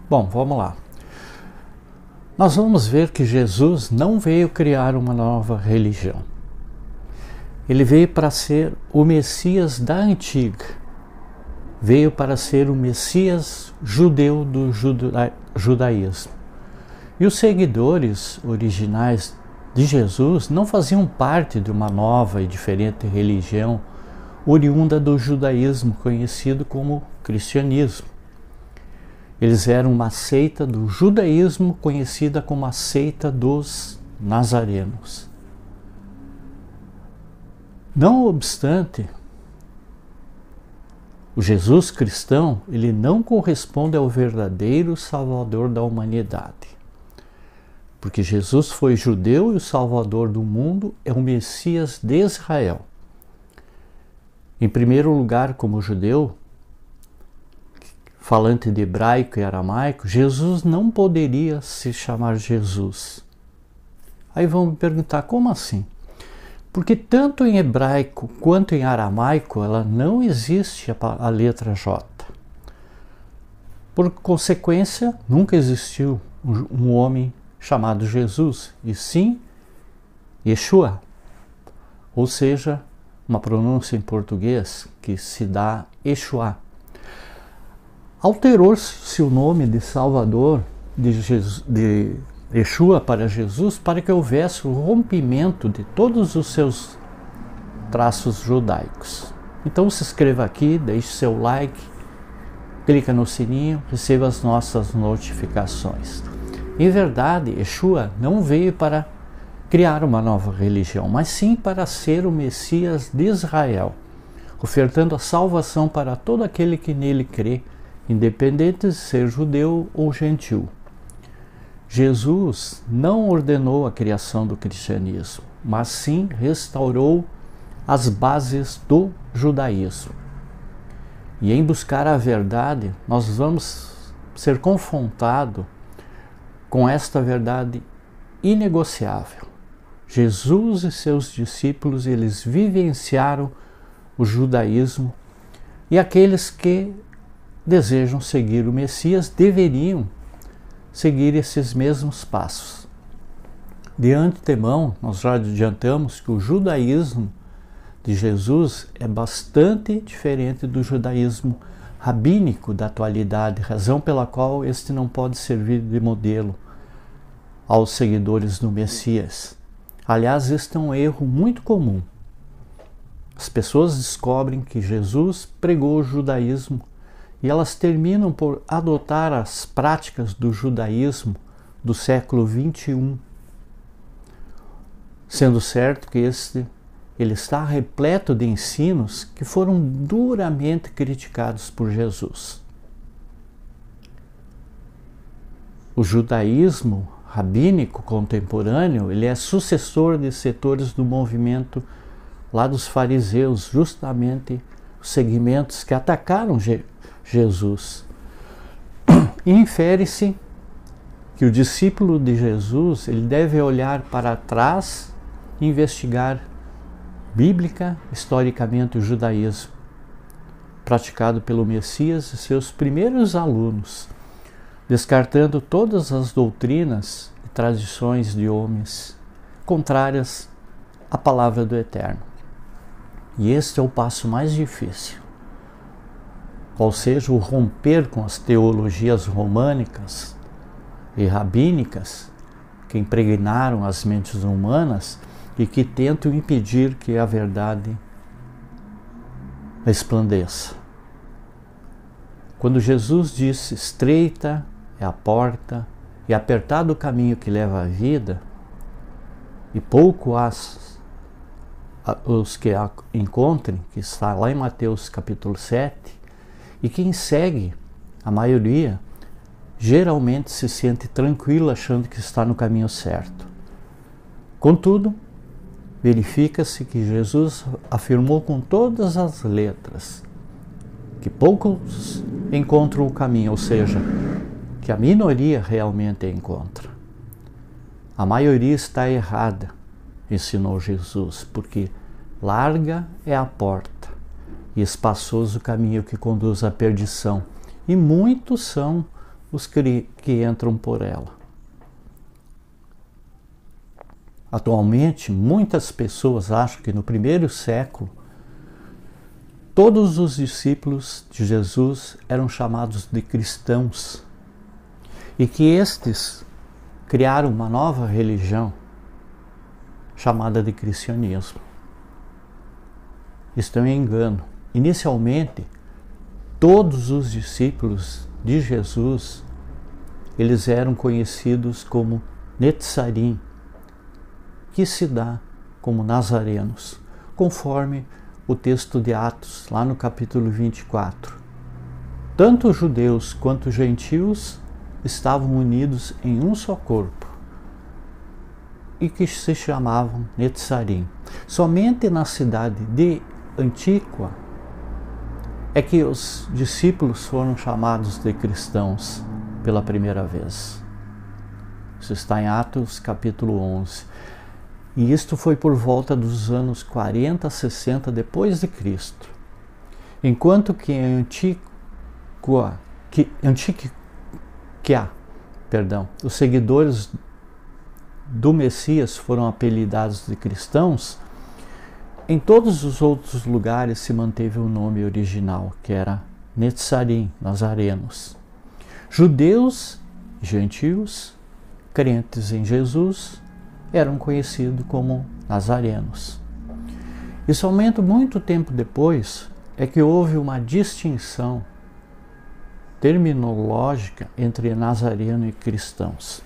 Bom, vamos lá. Nós vamos ver que Jesus não veio criar uma nova religião. Ele veio para ser o Messias da antiga. Veio para ser o Messias judeu do judaísmo. E os seguidores originais de Jesus não faziam parte de uma nova e diferente religião oriunda do judaísmo, conhecido como cristianismo. Eles eram uma seita do judaísmo conhecida como a seita dos nazarenos. Não obstante, o Jesus cristão, ele não corresponde ao verdadeiro Salvador da humanidade. Porque Jesus foi judeu e o Salvador do mundo é o Messias de Israel. Em primeiro lugar, como judeu, falante de hebraico e aramaico, Jesus não poderia se chamar Jesus. Aí vão me perguntar, como assim? Porque tanto em hebraico quanto em aramaico, ela não existe a letra J. Por consequência, nunca existiu um homem chamado Jesus, e sim Yeshua. Ou seja, uma pronúncia em português que se dá Yeshua. Alterou-se o nome de Salvador de Yeshua para Jesus para que houvesse o rompimento de todos os seus traços judaicos. Então se inscreva aqui, deixe seu like, clica no sininho, receba as nossas notificações. Em verdade, Yeshua não veio para criar uma nova religião, mas sim para ser o Messias de Israel, ofertando a salvação para todo aquele que nele crê, independente de ser judeu ou gentil. Jesus não ordenou a criação do cristianismo, mas sim restaurou as bases do judaísmo. E em buscar a verdade, nós vamos ser confrontados com esta verdade inegociável. Jesus e seus discípulos, eles vivenciaram o judaísmo e aqueles que desejam seguir o Messias deveriam seguir esses mesmos passos. De antemão, nós já adiantamos que o judaísmo de Jesus é bastante diferente do judaísmo rabínico da atualidade, razão pela qual este não pode servir de modelo aos seguidores do Messias. Aliás, este é um erro muito comum. As pessoas descobrem que Jesus pregou o judaísmo e elas terminam por adotar as práticas do judaísmo do século XXI, sendo certo que ele está repleto de ensinos que foram duramente criticados por Jesus. O judaísmo rabínico contemporâneo, ele é sucessor de setores do movimento lá dos fariseus, justamente os segmentos que atacaram Jesus. E infere-se que o discípulo de Jesus, ele deve olhar para trás e investigar bíblica, historicamente, o judaísmo praticado pelo Messias e seus primeiros alunos, descartando todas as doutrinas e tradições de homens contrárias à palavra do Eterno. E este é o passo mais difícil, ou seja, o romper com as teologias românicas e rabínicas que impregnaram as mentes humanas e que tentam impedir que a verdade resplandeça. Quando Jesus disse: estreita é a porta e apertado o caminho que leva à vida, e pouco os que a encontrem, que está lá em Mateus capítulo 7, e quem segue, a maioria, geralmente se sente tranquilo achando que está no caminho certo. Contudo, verifica-se que Jesus afirmou com todas as letras que poucos encontram o caminho, ou seja, que a minoria realmente encontra. A maioria está errada, ensinou Jesus, porque larga é a porta e espaçoso o caminho que conduz à perdição, e muitos são os que entram por ela. Atualmente, muitas pessoas acham que no primeiro século todos os discípulos de Jesus eram chamados de cristãos e que estes criaram uma nova religião chamada de cristianismo. Isto é um engano. Inicialmente, todos os discípulos de Jesus, eles eram conhecidos como Netzarim, que se dá como nazarenos, conforme o texto de Atos, lá no capítulo 24. Tanto judeus quanto gentios estavam unidos em um só corpo e que se chamavam Netzarim. Somente na cidade de Antíoco é que os discípulos foram chamados de cristãos pela primeira vez. Isso está em Atos capítulo 11. E isto foi por volta dos anos 40, 60 depois de Cristo. Enquanto que em Antioquia, os seguidores do Messias foram apelidados de cristãos, em todos os outros lugares se manteve o nome original, que era Netzarim, nazarenos. Judeus, gentios, crentes em Jesus, eram conhecidos como nazarenos. E somente muito tempo depois é que houve uma distinção terminológica entre nazareno e cristãos.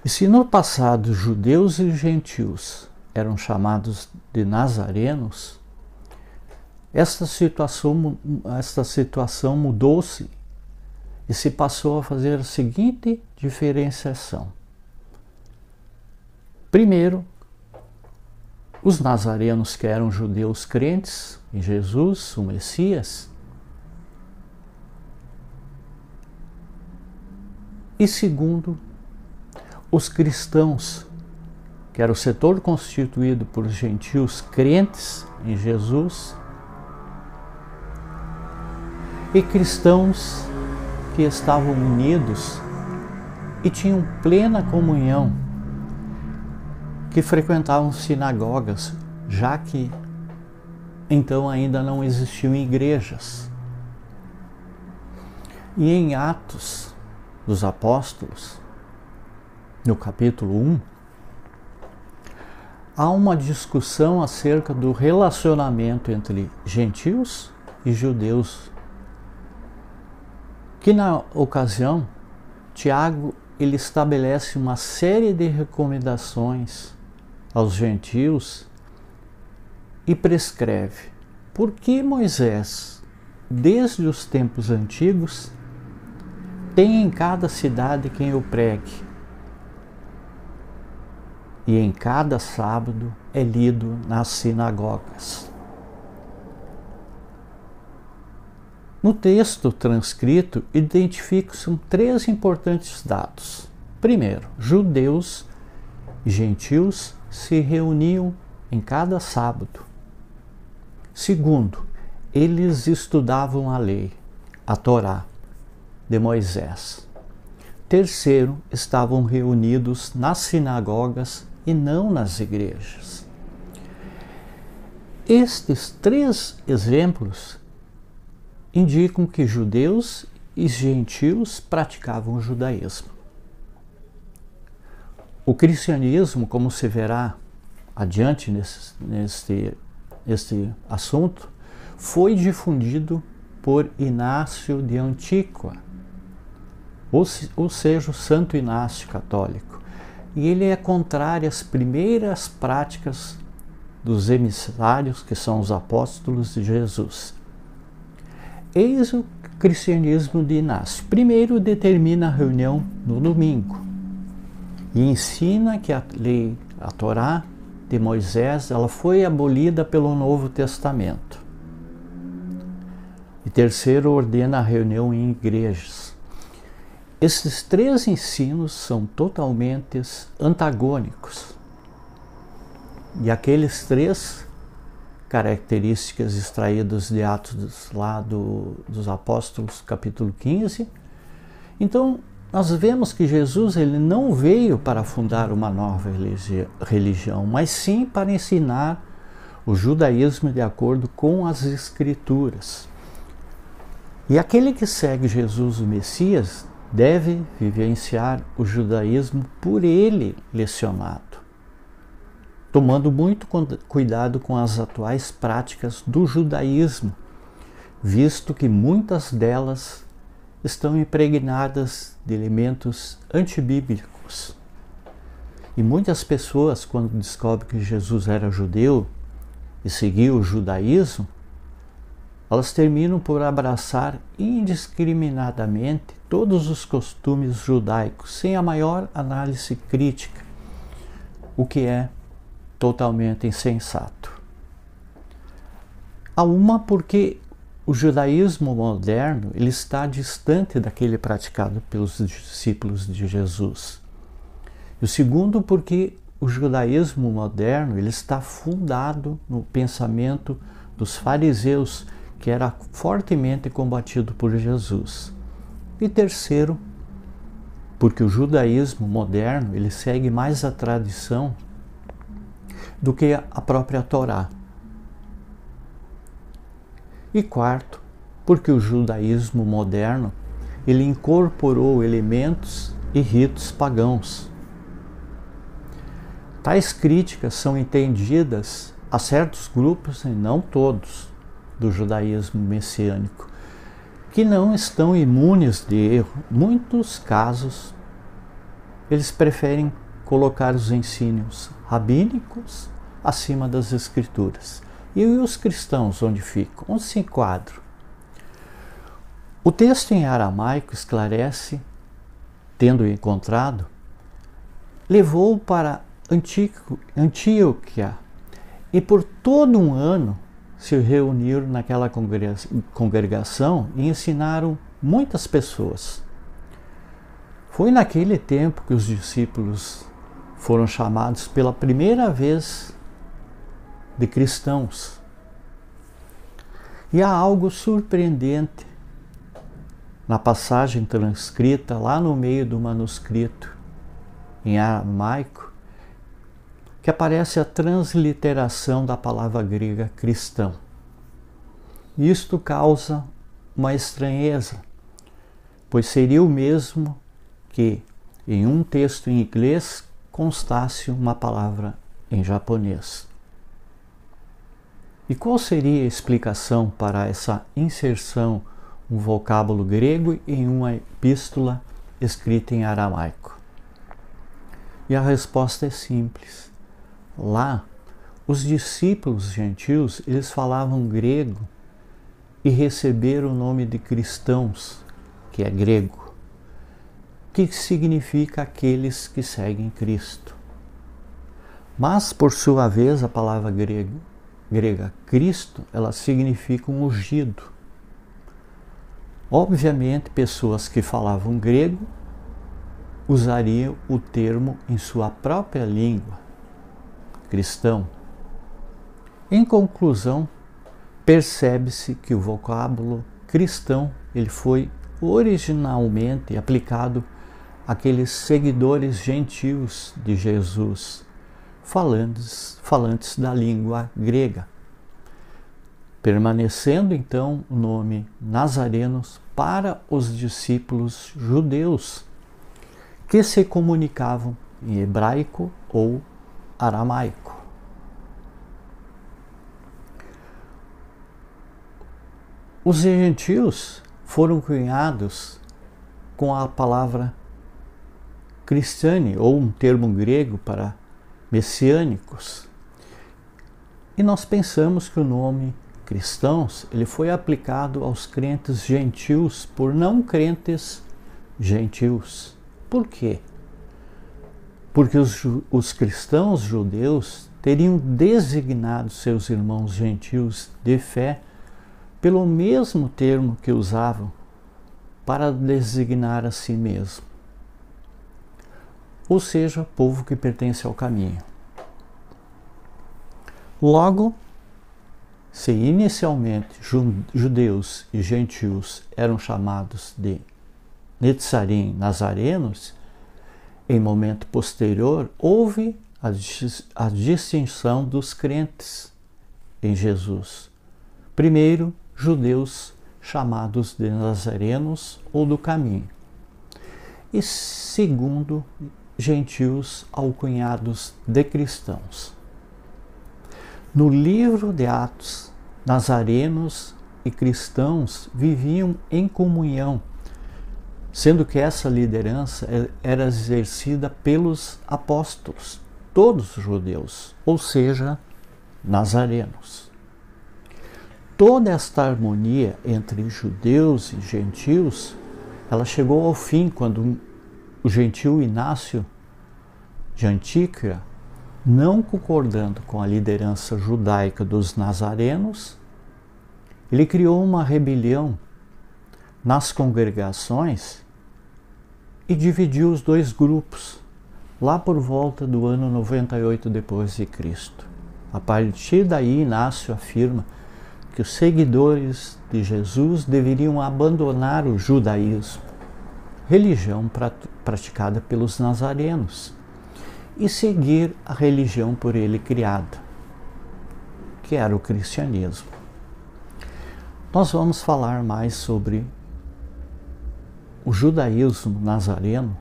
E se no passado judeus e gentios eram chamados de nazarenos, esta situação mudou-se e se passou a fazer a seguinte diferenciação. Primeiro, os nazarenos, que eram judeus crentes em Jesus, o Messias. E segundo, os cristãos, que era o setor constituído por gentios crentes em Jesus, e cristãos que estavam unidos e tinham plena comunhão, que frequentavam sinagogas, já que então ainda não existiam igrejas. E em Atos dos Apóstolos, no capítulo 1, há uma discussão acerca do relacionamento entre gentios e judeus, que na ocasião, Tiago ele estabelece uma série de recomendações aos gentios e prescreve por que Moisés, desde os tempos antigos, tem em cada cidade quem o pregue, e em cada sábado é lido nas sinagogas. No texto transcrito, identificam-se 3 importantes dados. Primeiro, judeus e gentios se reuniam em cada sábado. Segundo, eles estudavam a lei, a Torá de Moisés. Terceiro, estavam reunidos nas sinagogas e não nas igrejas. Estes 3 exemplos indicam que judeus e gentios praticavam o judaísmo. O cristianismo, como se verá adiante neste assunto, foi difundido por Inácio de Antíoco, ou seja, o Santo Inácio católico. E ele é contrário às primeiras práticas dos emissários, que são os apóstolos de Jesus. Eis o cristianismo de Inácio. Primeiro, determina a reunião no domingo e ensina que a lei, a Torá de Moisés, ela foi abolida pelo Novo Testamento. E terceiro, ordena a reunião em igrejas. Esses 3 ensinos são totalmente antagônicos. E aqueles 3 características extraídas de Atos lá dos Apóstolos, capítulo 15, Então, nós vemos que Jesus ele não veio para fundar uma nova religião, mas sim para ensinar o judaísmo de acordo com as Escrituras. E aquele que segue Jesus, o Messias, deve vivenciar o judaísmo por ele lecionado, tomando muito cuidado com as atuais práticas do judaísmo, visto que muitas delas estão impregnadas de elementos antibíblicos. E muitas pessoas, quando descobrem que Jesus era judeu e seguia o judaísmo, elas terminam por abraçar indiscriminadamente todos os costumes judaicos, sem a maior análise crítica, o que é totalmente insensato. Há uma porque o judaísmo moderno ele está distante daquele praticado pelos discípulos de Jesus. E o segundo porque o judaísmo moderno ele está fundado no pensamento dos fariseus, que era fortemente combatido por Jesus. E terceiro, porque o judaísmo moderno ele segue mais a tradição do que a própria Torá. E quarto, porque o judaísmo moderno ele incorporou elementos e ritos pagãos. Tais críticas são entendidas a certos grupos, e não todos, do judaísmo messiânico, que não estão imunes de erro. Em muitos casos, eles preferem colocar os ensinos rabínicos acima das Escrituras. E os cristãos, onde ficam? Onde se enquadram? O texto em aramaico esclarece, tendo encontrado, levou para Antioquia e por todo um ano se reuniram naquela congregação e ensinaram muitas pessoas. Foi naquele tempo que os discípulos foram chamados pela primeira vez de cristãos. E há algo surpreendente na passagem transcrita lá no meio do manuscrito em aramaico, que aparece a transliteração da palavra grega cristão. Isto causa uma estranheza, pois seria o mesmo que em um texto em inglês constasse uma palavra em japonês. E qual seria a explicação para essa inserção, um vocábulo grego em uma epístola escrita em aramaico? E a resposta é simples. Lá, os discípulos gentios, eles falavam grego e receberam o nome de cristãos, que é grego, que significa aqueles que seguem Cristo. Mas, por sua vez, a palavra grega Cristo, ela significa um ungido. Obviamente, pessoas que falavam grego usariam o termo em sua própria língua, cristão. Em conclusão, percebe-se que o vocábulo cristão ele foi originalmente aplicado àqueles seguidores gentios de Jesus, falantes da língua grega, permanecendo então o nome nazarenos para os discípulos judeus que se comunicavam em hebraico ou aramaico. Os gentios foram cunhados com a palavra cristiane, ou um termo grego para messiânicos. E nós pensamos que o nome cristãos ele foi aplicado aos crentes gentios por não crentes gentios. Por quê? Porque os cristãos judeus teriam designado seus irmãos gentios de fé pelo mesmo termo que usavam para designar a si mesmo, ou seja, povo que pertence ao caminho. Logo, se inicialmente judeus e gentios eram chamados de Netzarim nazarenos, em momento posterior, houve a distinção dos crentes em Jesus. Primeiro, judeus chamados de nazarenos ou do caminho. E segundo, gentios alcunhados de cristãos. No livro de Atos, nazarenos e cristãos viviam em comunhão, sendo que essa liderança era exercida pelos apóstolos, todos judeus, ou seja, nazarenos. Toda esta harmonia entre judeus e gentios, ela chegou ao fim quando o gentil Inácio de Antíquia, não concordando com a liderança judaica dos nazarenos, ele criou uma rebelião nas congregações e dividiu os dois grupos, lá por volta do ano 98 depois de Cristo. A partir daí, Inácio afirma que os seguidores de Jesus deveriam abandonar o judaísmo, religião praticada pelos nazarenos, e seguir a religião por ele criada, que era o cristianismo. Nós vamos falar mais sobre o judaísmo nazareno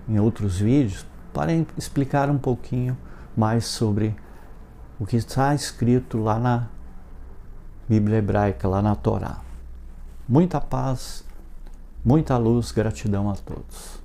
em outros vídeos, para explicar um pouquinho mais sobre o que está escrito lá na Bíblia hebraica, lá na Torá. Muita paz, muita luz, gratidão a todos.